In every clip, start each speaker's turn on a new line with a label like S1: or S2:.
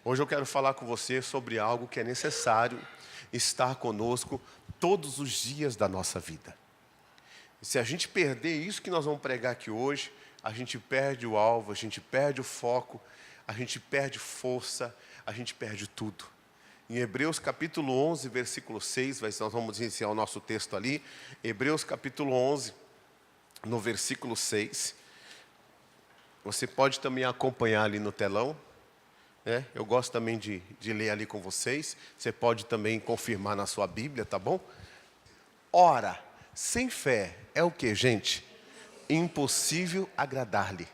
S1: Hoje eu quero falar com você sobre algo que é necessário estar conosco todos os dias da nossa vida. E se a gente perder isso que nós vamos pregar aqui hoje, a gente perde o alvo, a gente perde o foco, a gente perde força, a gente perde tudo. Em Hebreus capítulo 11, versículo 6, nós vamos iniciar o nosso texto ali. Hebreus capítulo 11, no versículo 6. Você pode também acompanhar ali no telão. Eu gosto também de ler ali com vocês. Você pode também confirmar na sua Bíblia, tá bom? Ora, sem fé é o que, gente? Impossível agradar-lhe.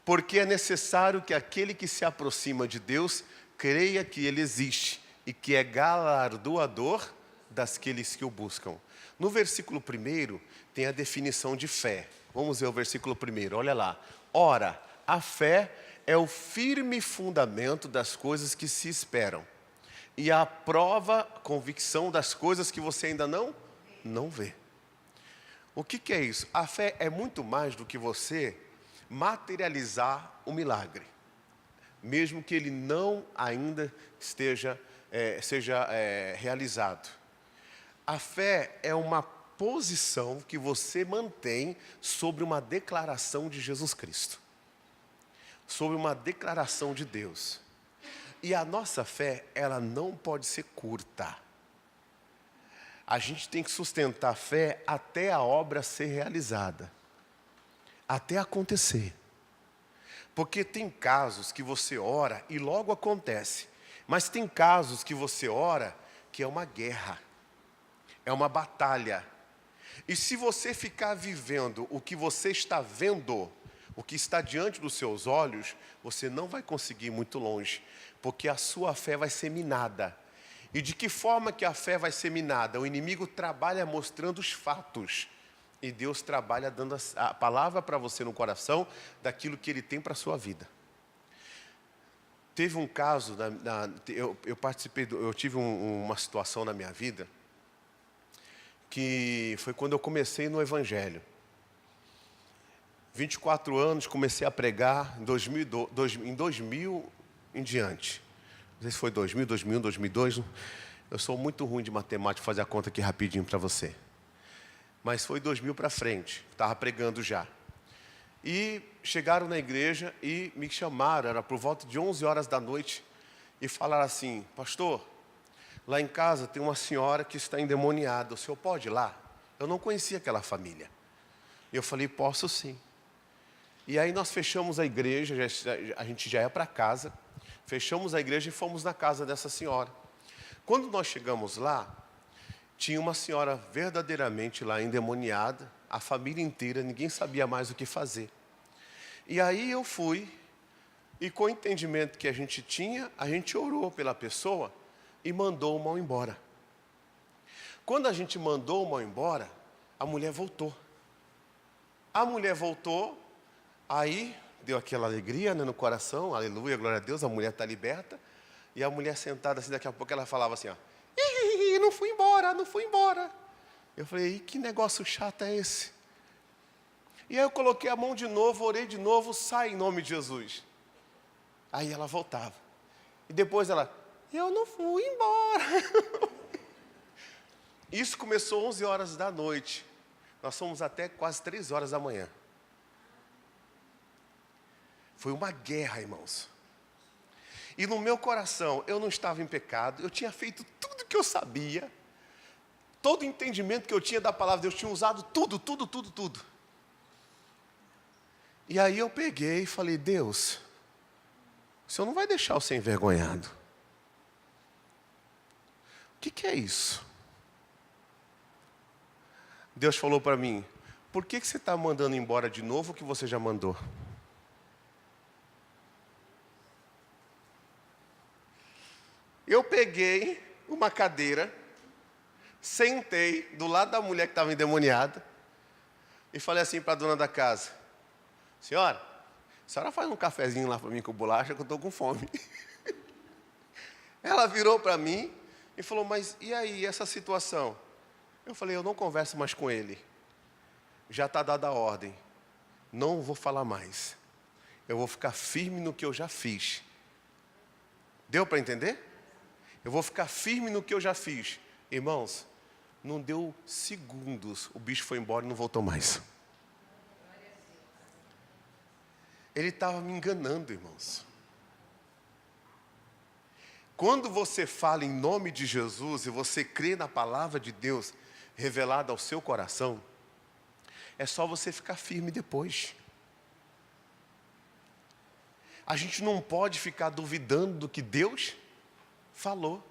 S1: Porque é necessário que aquele que se aproxima de Deus creia que Ele existe e que é galardoador daqueles que o buscam. No versículo 1 tem a definição de fé. Vamos ver o versículo 1, olha lá. Ora, a fé é o firme fundamento das coisas que se esperam e a convicção das coisas que você ainda não vê. O que é isso? A fé é muito mais do que você materializar o milagre, mesmo que ele não ainda seja realizado. A fé é uma posição que você mantém sobre uma declaração de Jesus Cristo, sobre uma declaração de Deus. E a nossa fé, ela não pode ser curta. A gente tem que sustentar a fé até a obra ser realizada, até acontecer. Porque tem casos que você ora e logo acontece, mas tem casos que você ora que é uma guerra, é uma batalha. E se você ficar vivendo o que você está vendo, o que está diante dos seus olhos, você não vai conseguir ir muito longe, porque a sua fé vai ser minada. E de que forma que a fé vai ser minada? O inimigo trabalha mostrando os fatos, e Deus trabalha dando a palavra para você no coração daquilo que Ele tem para a sua vida. Teve um caso, eu tive uma situação na minha vida, que foi quando eu comecei no Evangelho. 24 anos, comecei a pregar em 2000 em diante. Não sei se foi 2000, 2001, 2002. Eu sou muito ruim de matemática, vou fazer a conta aqui rapidinho para você. Mas foi 2000 para frente, estava pregando já. E chegaram na igreja e me chamaram, era por volta de 11 horas da noite, e falaram assim: pastor, lá em casa tem uma senhora que está endemoniada, o senhor pode ir lá? Eu não conhecia aquela família. E eu falei: posso sim. E aí nós fechamos a igreja, a gente já ia para casa, fechamos a igreja e fomos na casa dessa senhora. Quando nós chegamos lá, tinha uma senhora verdadeiramente lá endemoniada, a família inteira, ninguém sabia mais o que fazer. E aí eu fui, e com o entendimento que a gente tinha, a gente orou pela pessoa e mandou o mal embora. Quando a gente mandou o mal embora, a mulher voltou. A mulher voltou, aí deu aquela alegria, né, no coração, aleluia, glória a Deus, a mulher está liberta. E a mulher sentada assim, daqui a pouco ela falava assim, ó: não fui embora, não fui embora. Eu falei: que negócio chato é esse? E aí eu coloquei a mão de novo, orei de novo: sai em nome de Jesus. Aí ela voltava. E depois ela: eu não fui embora. Isso começou 11 horas da noite. Nós fomos até quase 3 horas da manhã. Foi uma guerra, irmãos. E no meu coração, eu não estava em pecado, eu tinha feito tudo que eu sabia, todo o entendimento que eu tinha da palavra de Deus, tinha usado tudo. E aí eu peguei e falei: Deus, o Senhor não vai deixar eu ser envergonhado. O que é isso? Deus falou para mim: por que você está mandando embora de novo o que você já mandou? Eu peguei uma cadeira, sentei do lado da mulher que estava endemoniada e falei assim para a dona da casa: senhora, a senhora faz um cafezinho lá para mim com bolacha que eu estou com fome. Ela virou para mim e falou: mas e aí, essa situação? Eu falei: eu não converso mais com ele. Já está dada a ordem. Não vou falar mais. Eu vou ficar firme no que eu já fiz. Deu para entender? Eu vou ficar firme no que eu já fiz. Irmãos, não deu segundos, o bicho foi embora e não voltou mais. Ele estava me enganando, irmãos. Quando você fala em nome de Jesus e você crê na palavra de Deus revelada ao seu coração, é só você ficar firme depois. A gente não pode ficar duvidando do que Deus falou.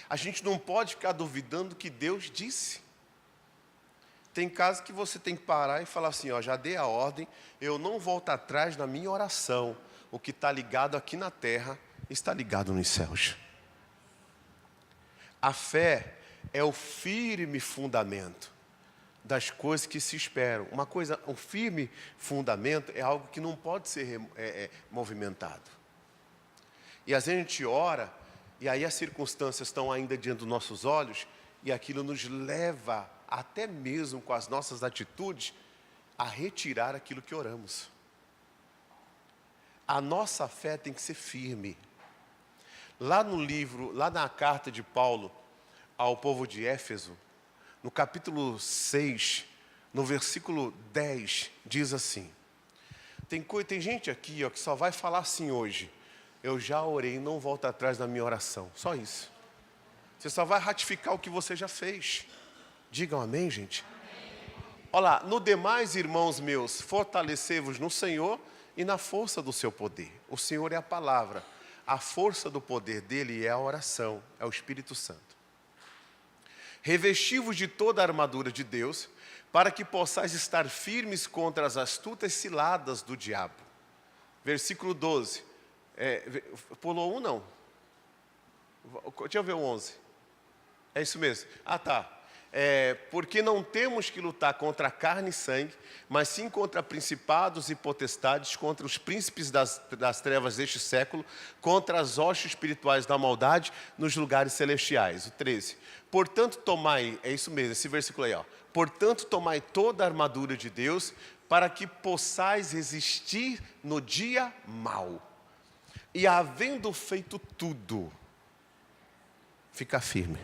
S1: A gente não pode ficar duvidando do que Deus disse. Tem casos que você tem que parar e falar assim, ó, já dei a ordem, eu não volto atrás na minha oração. O que está ligado aqui na terra, está ligado nos céus. A fé é o firme fundamento das coisas que se esperam. Um firme fundamento é algo que não pode ser movimentado. E às vezes a gente ora, e aí as circunstâncias estão ainda diante dos nossos olhos, e aquilo nos leva, até mesmo com as nossas atitudes, a retirar aquilo que oramos. A nossa fé tem que ser firme. Lá na carta de Paulo ao povo de Éfeso, no capítulo 6, no versículo 10, diz assim, tem gente aqui, ó, que só vai falar assim hoje, eu já orei, não volto atrás da minha oração, só isso. Você só vai ratificar o que você já fez. Digam amém, gente? Olha lá, no demais, irmãos meus, fortalecei-vos no Senhor e na força do seu poder. O Senhor é a palavra, a força do poder dele é a oração, é o Espírito Santo. Revesti-vos de toda a armadura de Deus, para que possais estar firmes contra as astutas ciladas do diabo. Versículo 12. Pulou um, não? Deixa eu ver o 11. É isso mesmo. Ah, tá. Porque não temos que lutar contra carne e sangue, mas sim contra principados e potestades, contra os príncipes das trevas deste século, contra as hostes espirituais da maldade nos lugares celestiais. O 13. Portanto, tomai, é isso mesmo, esse versículo aí, ó. Portanto, tomai toda a armadura de Deus, para que possais resistir no dia mau. E havendo feito tudo, fica firme.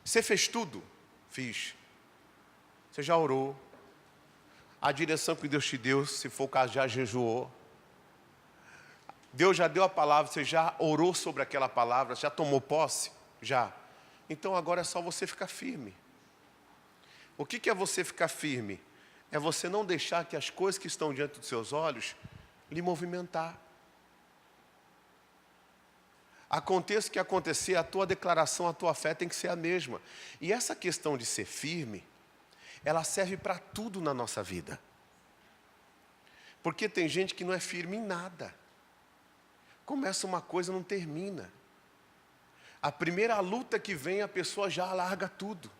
S1: Você fez tudo? Fiz. Você já orou. A direção que Deus te deu, se for o caso, já jejuou. Deus já deu a palavra, você já orou sobre aquela palavra, já tomou posse? Já. Então agora é só você ficar firme. O que é você ficar firme? É você não deixar que as coisas que estão diante dos seus olhos lhe movimentar. Aconteça o que acontecer, a tua declaração, a tua fé tem que ser a mesma. E essa questão de ser firme, ela serve para tudo na nossa vida. Porque tem gente que não é firme em nada. Começa uma coisa e não termina. A primeira luta que vem, a pessoa já larga tudo.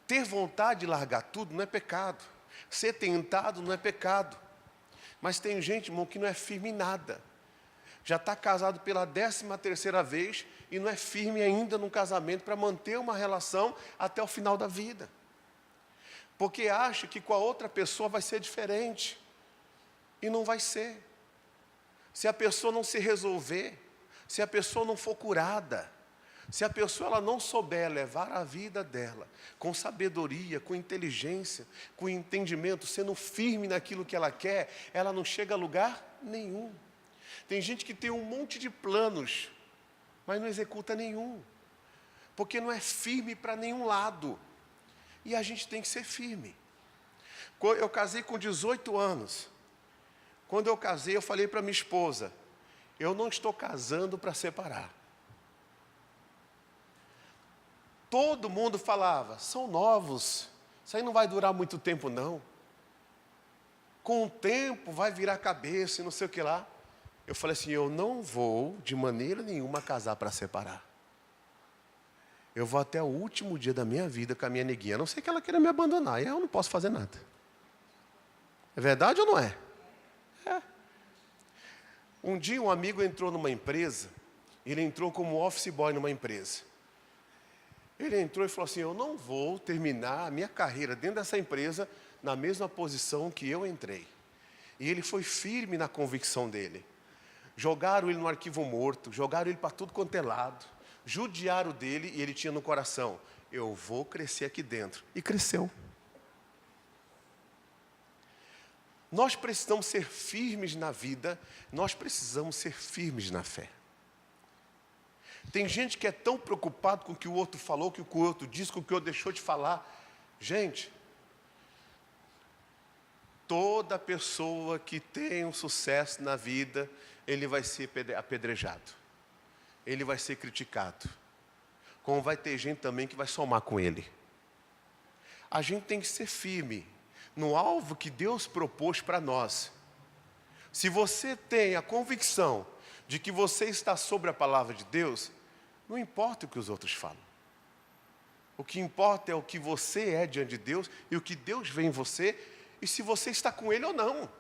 S1: Ter vontade de largar tudo não é pecado. Ser tentado não é pecado. Mas tem gente, irmão, que não é firme em nada. Já está casado pela 13ª vez e não é firme ainda no casamento para manter uma relação até o final da vida. Porque acha que com a outra pessoa vai ser diferente. E não vai ser. Se a pessoa não se resolver, se a pessoa não for curada, se a pessoa ela não souber levar a vida dela com sabedoria, com inteligência, com entendimento, sendo firme naquilo que ela quer, ela não chega a lugar nenhum. Tem gente que tem um monte de planos, mas não executa nenhum, porque não é firme para nenhum lado. E a gente tem que ser firme. Eu casei com 18 anos. Quando eu casei, eu falei para minha esposa, eu não estou casando para separar. Todo mundo falava, são novos, isso aí não vai durar muito tempo não. Com o tempo vai virar cabeça e não sei o que lá. Eu falei assim, eu não vou de maneira nenhuma casar para separar. Eu vou até o último dia da minha vida com a minha neguinha, a não ser que ela queira me abandonar, e aí eu não posso fazer nada. É verdade ou não é? É. Um dia um amigo entrou numa empresa, ele entrou como office boy numa empresa. Ele entrou e falou assim, eu não vou terminar a minha carreira dentro dessa empresa na mesma posição que eu entrei. E ele foi firme na convicção dele. Jogaram ele no arquivo morto, jogaram ele para tudo quanto é lado, judiaram dele e ele tinha no coração: eu vou crescer aqui dentro. E cresceu. Nós precisamos ser firmes na vida, nós precisamos ser firmes na fé. Tem gente que é tão preocupado com o que o outro falou, com o que o outro disse, com o que o outro deixou de falar. Gente, toda pessoa que tem um sucesso na vida, ele vai ser apedrejado. Ele vai ser criticado. Como vai ter gente também que vai somar com ele. A gente tem que ser firme no alvo que Deus propôs para nós. Se você tem a convicção de que você está sobre a palavra de Deus, não importa o que os outros falam. O que importa é o que você é diante de Deus e o que Deus vê em você e se você está com Ele ou não.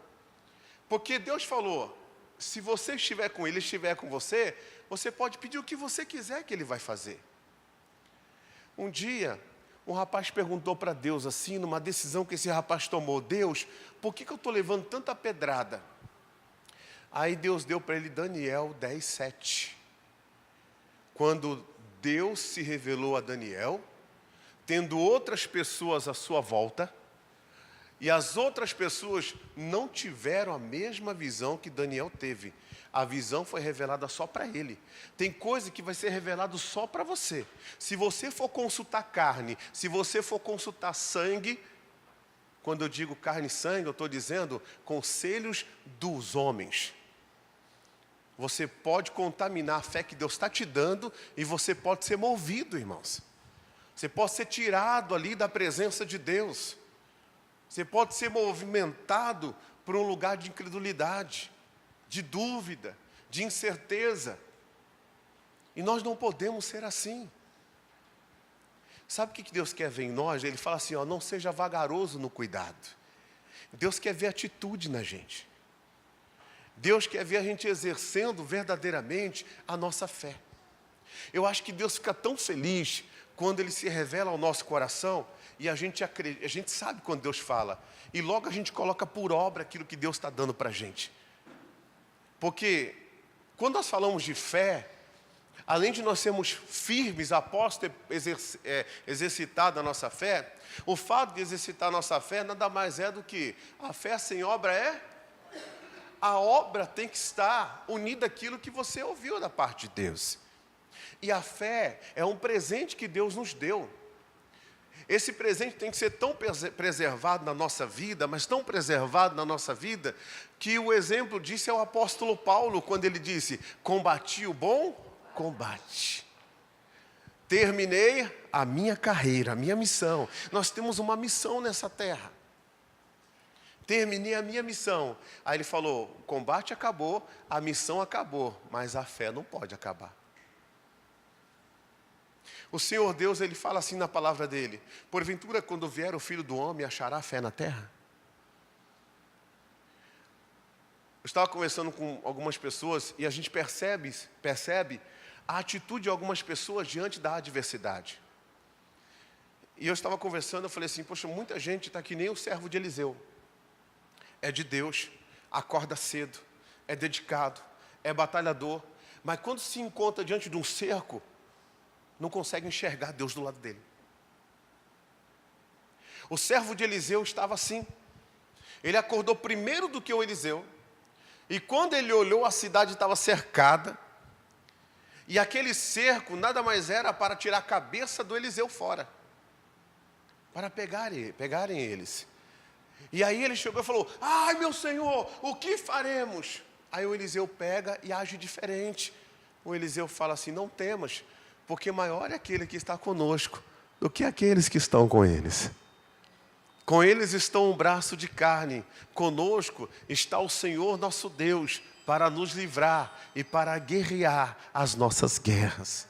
S1: Porque Deus falou, se você estiver com Ele, estiver com você, você pode pedir o que você quiser que Ele vai fazer. Um dia, um rapaz perguntou para Deus assim, numa decisão que esse rapaz tomou: Deus, por que eu estou levando tanta pedrada? Aí Deus deu para ele Daniel 10:7. Quando Deus se revelou a Daniel, tendo outras pessoas à sua volta, e as outras pessoas não tiveram a mesma visão que Daniel teve. A visão foi revelada só para ele. Tem coisa que vai ser revelado só para você. Se você for consultar carne, se você for consultar sangue, quando eu digo carne e sangue, eu estou dizendo conselhos dos homens. Você pode contaminar a fé que Deus está te dando e você pode ser movido, irmãos. Você pode ser tirado ali da presença de Deus. Você pode ser movimentado por um lugar de incredulidade, de dúvida, de incerteza. E nós não podemos ser assim. Sabe o que Deus quer ver em nós? Ele fala assim, não seja vagaroso no cuidado. Deus quer ver atitude na gente. Deus quer ver a gente exercendo verdadeiramente a nossa fé. Eu acho que Deus fica tão feliz quando Ele se revela ao nosso coração e a gente sabe quando Deus fala. E logo a gente coloca por obra aquilo que Deus está dando para a gente. Porque quando nós falamos de fé, além de nós sermos firmes após ter exercitado a nossa fé, o fato de exercitar a nossa fé nada mais é do que a fé sem obra é... A obra tem que estar unida àquilo que você ouviu da parte de Deus. E a fé é um presente que Deus nos deu. Esse presente tem que ser tão preservado na nossa vida, mas tão preservado na nossa vida, que o exemplo disso é o apóstolo Paulo, quando ele disse: combati o bom combate. Terminei a minha carreira, a minha missão. Nós temos uma missão nessa terra. Terminei a minha missão. Aí ele falou: o combate acabou, a missão acabou, mas a fé não pode acabar. O Senhor Deus, Ele fala assim na palavra dEle: porventura, quando vier o Filho do Homem, achará fé na terra? Eu estava conversando com algumas pessoas e a gente percebe a atitude de algumas pessoas diante da adversidade. E eu estava conversando, eu falei assim: poxa, muita gente está que nem o servo de Eliseu. É de Deus, acorda cedo, é dedicado, é batalhador, mas quando se encontra diante de um cerco, não consegue enxergar Deus do lado dele. O servo de Eliseu estava assim. Ele acordou primeiro do que o Eliseu, e quando ele olhou, a cidade estava cercada, e aquele cerco nada mais era para tirar a cabeça do Eliseu fora, para pegarem eles. E aí ele chegou e falou: ai, meu Senhor, o que faremos? Aí o Eliseu pega e age diferente. O Eliseu fala assim: não temas, porque maior é aquele que está conosco do que aqueles que estão com eles. Com eles estão um braço de carne, conosco está o Senhor nosso Deus, para nos livrar e para guerrear as nossas guerras.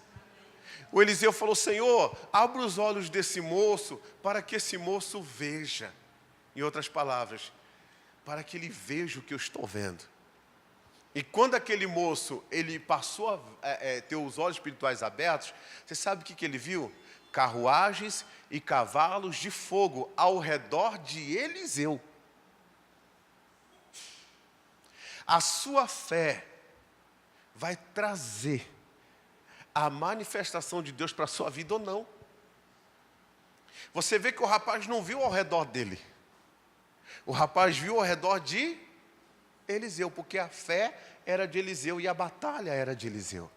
S1: O Eliseu falou: Senhor, abra os olhos desse moço, para que esse moço veja. Em outras palavras, para que ele veja o que eu estou vendo. E quando aquele moço, ele passou a ter os olhos espirituais abertos, você sabe o que ele viu? Carruagens e cavalos de fogo ao redor de Eliseu. A sua fé vai trazer a manifestação de Deus para a sua vida ou não. Você vê que o rapaz não viu ao redor dele. O rapaz viu ao redor de Eliseu, porque a fé era de Eliseu e a batalha era de Eliseu.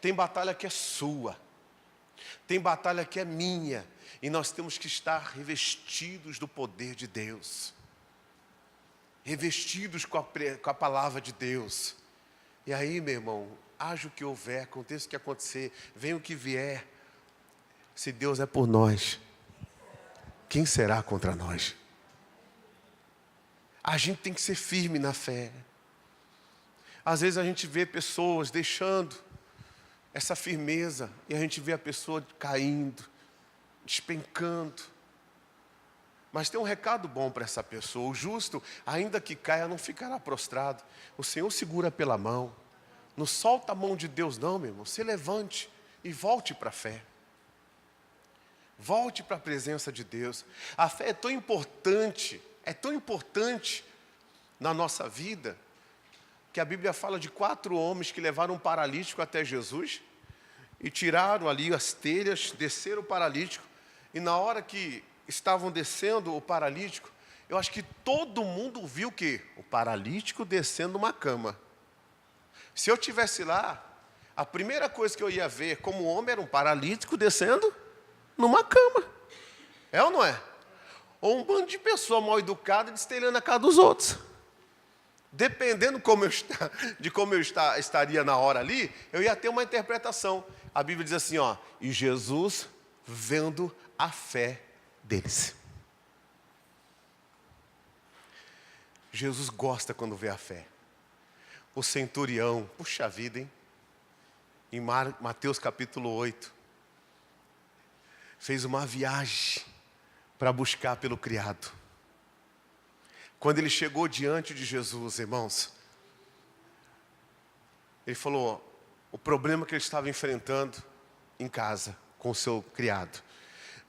S1: Tem batalha que é sua, tem batalha que é minha, e nós temos que estar revestidos do poder de Deus, revestidos com a palavra de Deus. E aí, meu irmão, haja o que houver, aconteça o que acontecer, venha o que vier, se Deus é por nós, quem será contra nós? A gente tem que ser firme na fé. Às vezes a gente vê pessoas deixando essa firmeza, e a gente vê a pessoa caindo, despencando. Mas tem um recado bom para essa pessoa: o justo, ainda que caia, não ficará prostrado. O Senhor segura pela mão. Não solta a mão de Deus não, meu irmão. Se levante e volte para a fé. Volte para a presença de Deus. A fé é tão importante na nossa vida, que a Bíblia fala de 4 homens que levaram um paralítico até Jesus, e tiraram ali as telhas, desceram o paralítico, e na hora que estavam descendo o paralítico, eu acho que todo mundo viu o quê? O paralítico descendo uma cama. Se eu estivesse lá, a primeira coisa que eu ia ver como homem era um paralítico descendo numa cama. É ou não é? Ou um bando de pessoas mal educadas destelhando a casa dos outros. Dependendo de como eu estaria na hora ali, eu ia ter uma interpretação. A Bíblia diz assim, ó, e Jesus vendo a fé deles. Jesus gosta quando vê a fé. O centurião, puxa vida, hein? Em Mateus capítulo 8, fez uma viagem para buscar pelo criado. Quando ele chegou diante de Jesus, irmãos, ele falou o problema que ele estava enfrentando em casa com o seu criado.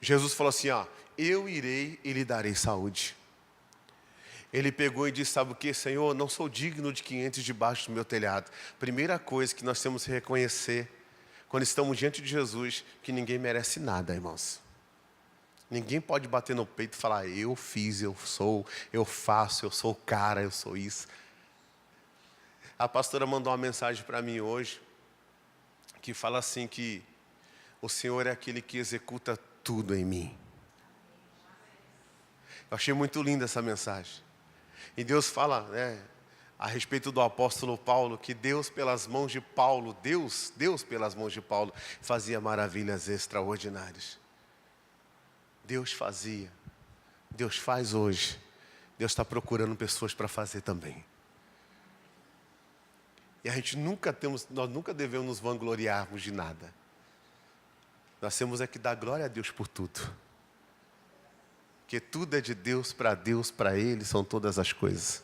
S1: Jesus falou assim, ó, eu irei e lhe darei saúde. Ele pegou e disse, sabe o que, Senhor? Não sou digno de que entres debaixo do meu telhado. Primeira coisa que nós temos que reconhecer, quando estamos diante de Jesus, que ninguém merece nada, irmãos. Ninguém pode bater no peito e falar, eu fiz, eu sou, eu faço, eu sou o cara, eu sou isso. A pastora mandou uma mensagem para mim hoje, que fala assim que o Senhor é aquele que executa tudo em mim. Eu achei muito linda essa mensagem. E Deus fala, né, a respeito do apóstolo Paulo, que Deus pelas mãos de Paulo, Deus pelas mãos de Paulo, fazia maravilhas extraordinárias. Deus fazia, Deus faz hoje, Deus está procurando pessoas para fazer também. E nós nunca devemos nos vangloriarmos de nada. Nós temos é que dar glória a Deus por tudo. Porque tudo é de Deus, para Ele são todas as coisas.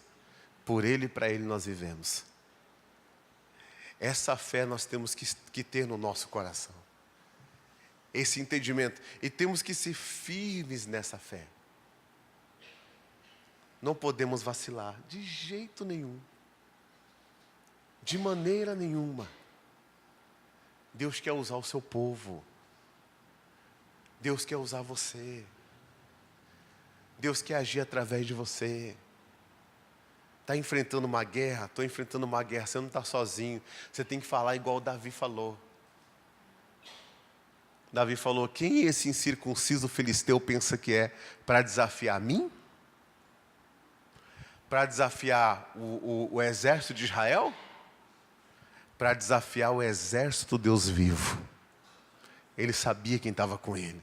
S1: Por Ele e para Ele nós vivemos. Essa fé nós temos que ter no nosso coração. Esse entendimento. E temos que ser firmes nessa fé. Não podemos vacilar de jeito nenhum. De maneira nenhuma. Deus quer usar o seu povo. Deus quer usar você. Deus quer agir através de você. Está enfrentando uma guerra? Estou enfrentando uma guerra. Você não está sozinho. Você tem que falar igual o Davi falou. Davi falou, quem esse incircunciso filisteu pensa que é para desafiar a mim? Para desafiar o exército de Israel? Para desafiar o exército do Deus vivo. Ele sabia quem estava com ele.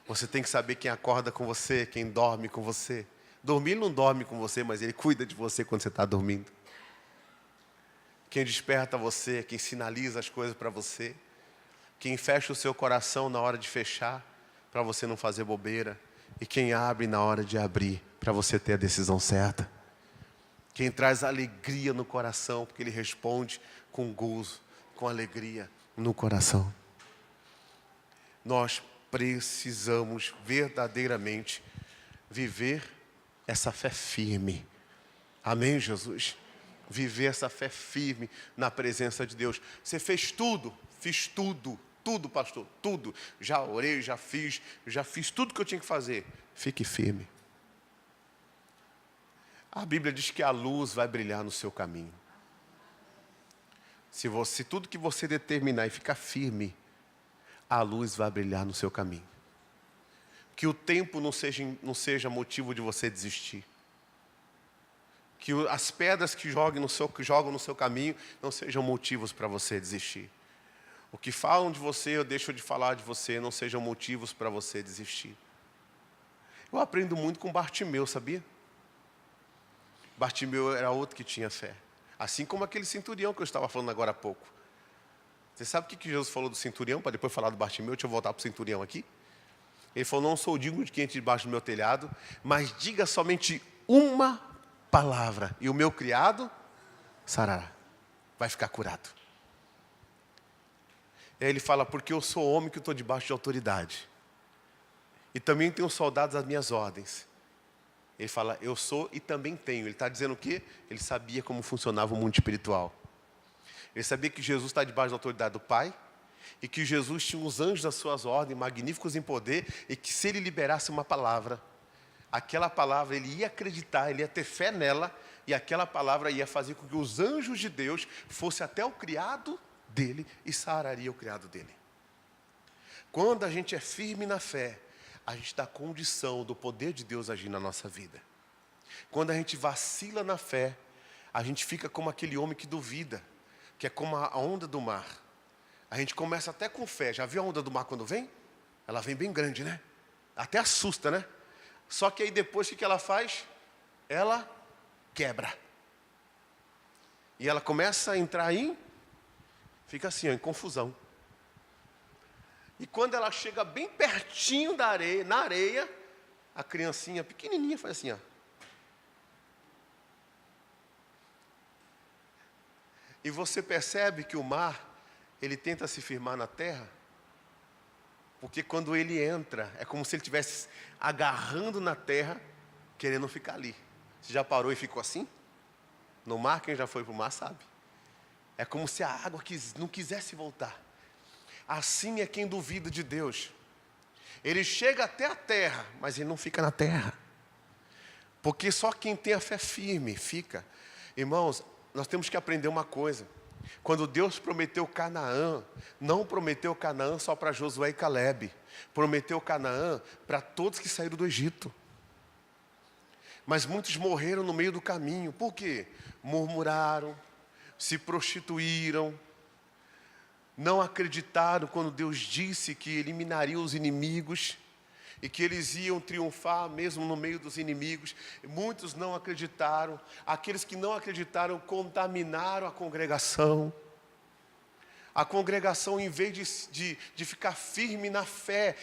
S1: Você tem que saber quem acorda com você, quem dorme com você. Dormir não dorme com você, mas Ele cuida de você quando você está dormindo. Quem desperta você, quem sinaliza as coisas para você. Quem fecha o seu coração na hora de fechar, para você não fazer bobeira. E quem abre na hora de abrir, para você ter a decisão certa. Quem traz alegria no coração, porque Ele responde com gozo, com alegria no coração. Nós precisamos verdadeiramente viver essa fé firme. Amém, Jesus? viver essa fé firme na presença de Deus. Você fez tudo? Fiz tudo. Tudo, pastor, tudo. Já orei, já fiz tudo que eu tinha que fazer. Fique firme. A Bíblia diz que a luz vai brilhar no seu caminho. Se tudo que você determinar e ficar firme, a luz vai brilhar no seu caminho. Que o tempo não seja motivo de você desistir. Que as pedras que jogam no seu caminho não sejam motivos para você desistir. O que falam de você ou deixam de falar de você não sejam motivos para você desistir. Eu aprendo muito com Bartimeu, sabia? Bartimeu era outro que tinha fé. Assim como aquele centurião que eu estava falando agora há pouco. Você sabe o que Jesus falou do centurião? Para depois falar do Bartimeu, deixa eu voltar para o centurião aqui. Ele falou, não sou digno de quem entre debaixo do meu telhado, mas diga somente uma palavra, e o meu criado sarará, vai ficar curado. E aí ele fala, porque eu sou homem que estou debaixo de autoridade. E também tenho soldados às minhas ordens. Ele fala, eu sou e também tenho. Ele está dizendo o quê? Ele sabia como funcionava o mundo espiritual. Ele sabia que Jesus está debaixo da autoridade do Pai. E que Jesus tinha uns anjos às suas ordens, magníficos em poder. E que se ele liberasse uma palavra, aquela palavra ele ia acreditar, ele ia ter fé nela. E aquela palavra ia fazer com que os anjos de Deus fossem até o criado dele e sararia o criado dele. Quando a gente é firme na fé, a gente dá condição do poder de Deus agir na nossa vida. Quando a gente vacila na fé, a gente fica como aquele homem que duvida, que é como a onda do mar. A gente começa até com fé. Já viu a onda do mar quando vem? Ela vem bem grande, né? Até assusta, né? Só que aí depois o que ela faz? Ela quebra. E ela começa a entrar fica assim, em confusão. E quando ela chega bem pertinho da areia, na areia, a criancinha pequenininha faz assim, ó. E você percebe que o mar, ele tenta se firmar na terra, porque quando ele entra, é como se ele estivesse agarrando na terra, querendo ficar ali. Você já parou e ficou assim? No mar, quem já foi para o mar sabe. É como se a água não quisesse voltar. Assim é quem duvida de Deus. Ele chega até a terra, mas ele não fica na terra. Porque só quem tem a fé firme fica. Irmãos, nós temos que aprender uma coisa. Quando Deus prometeu Canaã, não prometeu Canaã só para Josué e Calebe. Prometeu Canaã para todos que saíram do Egito. Mas muitos morreram no meio do caminho. Por quê? Murmuraram, se prostituíram, não acreditaram quando Deus disse que eliminaria os inimigos e que eles iam triunfar mesmo no meio dos inimigos. Muitos não acreditaram. Aqueles que não acreditaram contaminaram a congregação. A congregação, em vez de ficar firme na fé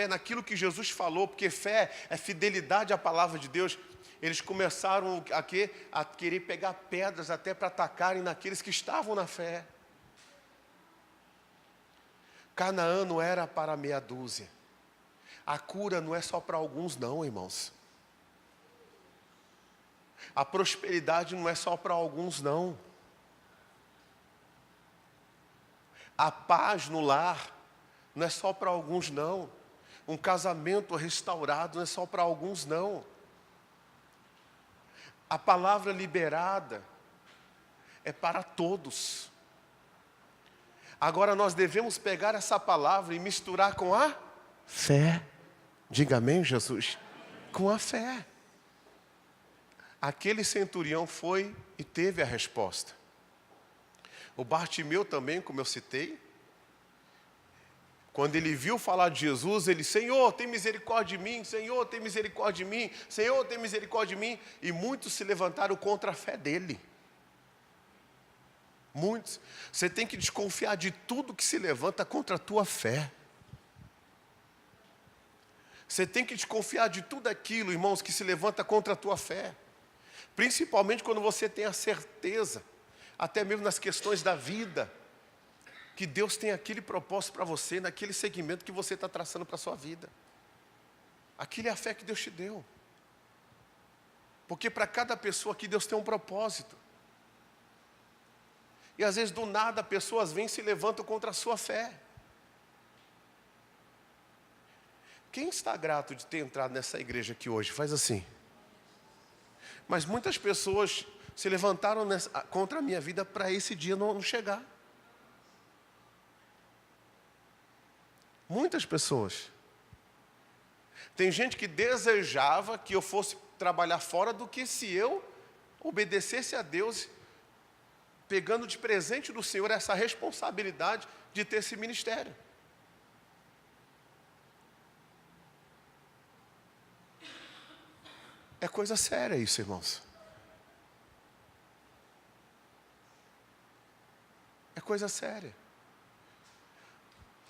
S1: naquilo que Jesus falou, porque fé é fidelidade à palavra de Deus, eles começaram a querer pegar pedras até para atacarem naqueles que estavam na fé. Canaã não era para meia dúzia. A cura não é só para alguns não, irmãos. A prosperidade não é só para alguns não. A paz no lar não é só para alguns não. Um casamento restaurado não é só para alguns não. A palavra liberada é para todos. Agora nós devemos pegar essa palavra e misturar com a fé. Diga amém, Jesus. Com a fé. Aquele centurião foi e teve a resposta. O Bartimeu também, como eu citei, quando ele viu falar de Jesus, ele, Senhor, tem misericórdia de mim, Senhor, tem misericórdia de mim, Senhor, tem misericórdia de mim. E muitos se levantaram contra a fé dele. Muitos. Você tem que desconfiar de tudo que se levanta contra a tua fé. Você tem que desconfiar de tudo aquilo, irmãos, que se levanta contra a tua fé. Principalmente quando você tem a certeza, até mesmo nas questões da vida, que Deus tem aquele propósito para você, naquele segmento que você está traçando para a sua vida. Aquilo é a fé que Deus te deu. Porque para cada pessoa aqui Deus tem um propósito. E às vezes do nada pessoas vêm e se levantam contra a sua fé. Quem está grato de ter entrado nessa igreja aqui hoje? Faz assim. Mas muitas pessoas se levantaram contra a minha vida para esse dia não chegar. Muitas pessoas. Tem gente que desejava que eu fosse trabalhar fora do que se eu obedecesse a Deus, pegando de presente do Senhor essa responsabilidade de ter esse ministério. É coisa séria isso, irmãos. É coisa séria.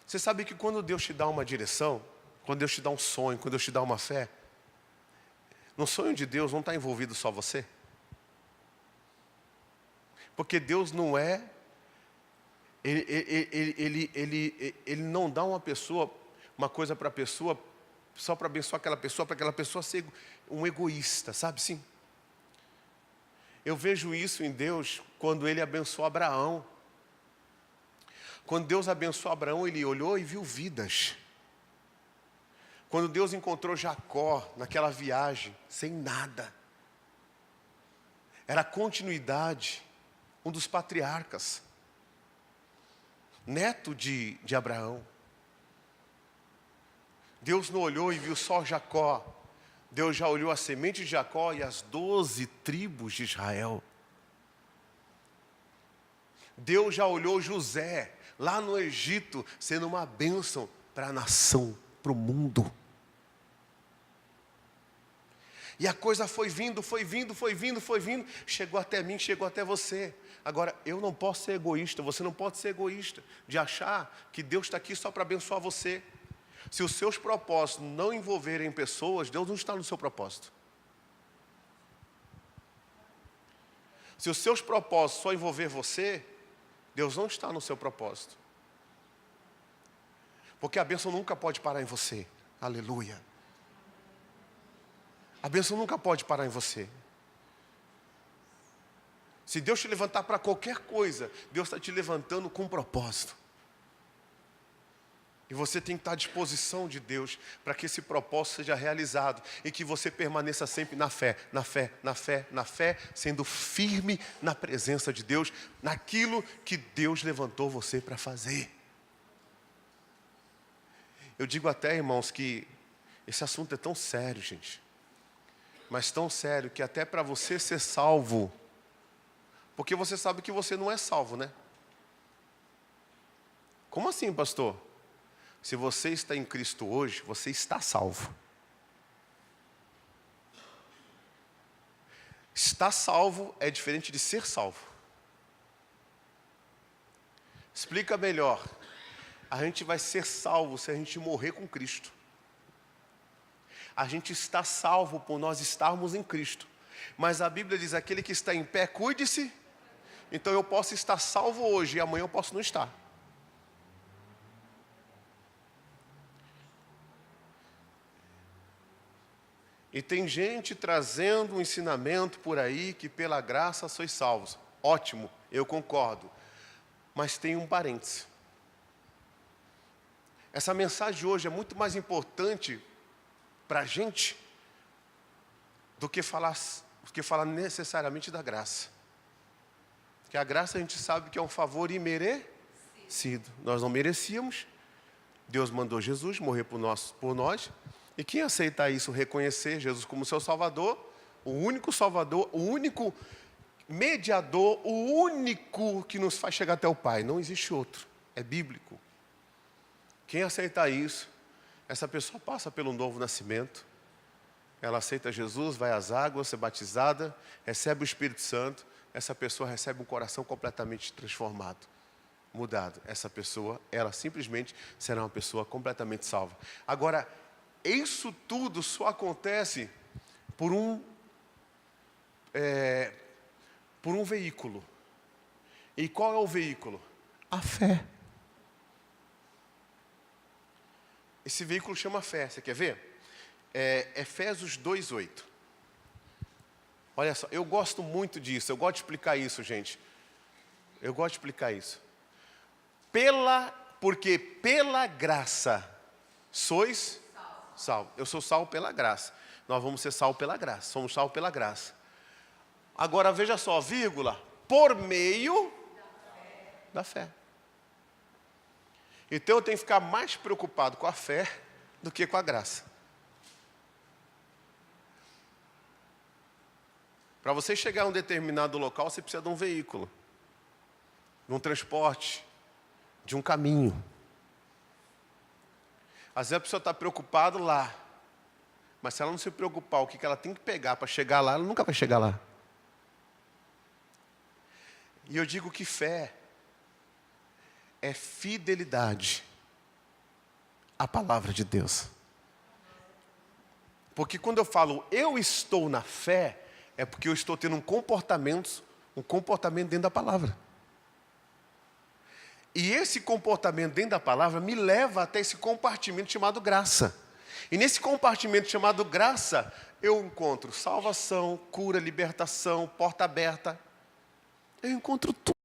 S1: Você sabe que quando Deus te dá uma direção, quando Deus te dá um sonho, quando Deus te dá uma fé, no sonho de Deus não está envolvido só você. Porque Deus não é, Ele não dá uma coisa para a pessoa, só para abençoar aquela pessoa, para aquela pessoa ser um egoísta, sabe sim? Eu vejo isso em Deus quando Ele abençoou Abraão. Quando Deus abençoou Abraão, Ele olhou e viu vidas. Quando Deus encontrou Jacó naquela viagem, sem nada. Era a continuidade, um dos patriarcas, neto de Abraão. Deus não olhou e viu só Jacó. Deus já olhou a semente de Jacó e as 12 tribos de Israel. Deus já olhou José, lá no Egito, sendo uma bênção para a nação, para o mundo. E a coisa foi vindo, chegou até mim, chegou até você. Agora, eu não posso ser egoísta, você não pode ser egoísta, de achar que Deus está aqui só para abençoar você. Se os seus propósitos não envolverem pessoas, Deus não está no seu propósito. Se os seus propósitos só envolver você, Deus não está no seu propósito. Porque a bênção nunca pode parar em você. Aleluia. A bênção nunca pode parar em você. Se Deus te levantar para qualquer coisa, Deus está te levantando com um propósito. E você tem que estar à disposição de Deus para que esse propósito seja realizado e que você permaneça sempre na fé, sendo firme na presença de Deus, naquilo que Deus levantou você para fazer. Eu digo até, irmãos, que esse assunto é tão sério, gente. Mas tão sério que até para você ser salvo, porque você sabe que você não é salvo, né? Como assim, pastor? Se você está em Cristo hoje, você está salvo. Estar salvo é diferente de ser salvo. Explica melhor. A gente vai ser salvo se a gente morrer com Cristo. A gente está salvo por nós estarmos em Cristo. Mas a Bíblia diz, aquele que está em pé, cuide-se. Então eu posso estar salvo hoje e amanhã eu posso não estar. E tem gente trazendo um ensinamento por aí que pela graça sois salvos. Ótimo, eu concordo. Mas tem um parêntese. Essa mensagem hoje é muito mais importante para a gente do que falar necessariamente da graça. Porque a graça a gente sabe que é um favor imerecido. Nós não merecíamos. Deus mandou Jesus morrer por nós. E quem aceitar isso, reconhecer Jesus como seu Salvador, o único Salvador, o único mediador, o único que nos faz chegar até o Pai. Não existe outro. É bíblico. Quem aceitar isso, essa pessoa passa pelo novo nascimento. Ela aceita Jesus, vai às águas, é batizada, recebe o Espírito Santo. Essa pessoa recebe um coração completamente transformado, mudado. Essa pessoa, ela simplesmente será uma pessoa completamente salva. Agora, isso tudo só acontece por um veículo. E qual é o veículo? A fé. Esse veículo chama fé. Você quer ver? Efésios 2:8. Olha só, eu gosto muito disso. Eu gosto de explicar isso, gente. Eu gosto de explicar isso. Porque pela graça sois salvo. Eu sou salvo pela graça. Nós vamos ser salvos pela graça. Somos salvos pela graça. Agora veja só, vírgula, por meio da fé. Então eu tenho que ficar mais preocupado com a fé do que com a graça. Para você chegar a um determinado local, você precisa de um veículo, de um transporte, de um caminho. Às vezes a pessoa está preocupada lá, mas se ela não se preocupar o que ela tem que pegar para chegar lá, ela nunca vai chegar lá. E eu digo que fé é fidelidade à palavra de Deus. Porque quando eu falo eu estou na fé, é porque eu estou tendo um comportamento dentro da palavra. E esse comportamento dentro da palavra me leva até esse compartimento chamado graça. E nesse compartimento chamado graça, eu encontro salvação, cura, libertação, porta aberta. Eu encontro tudo.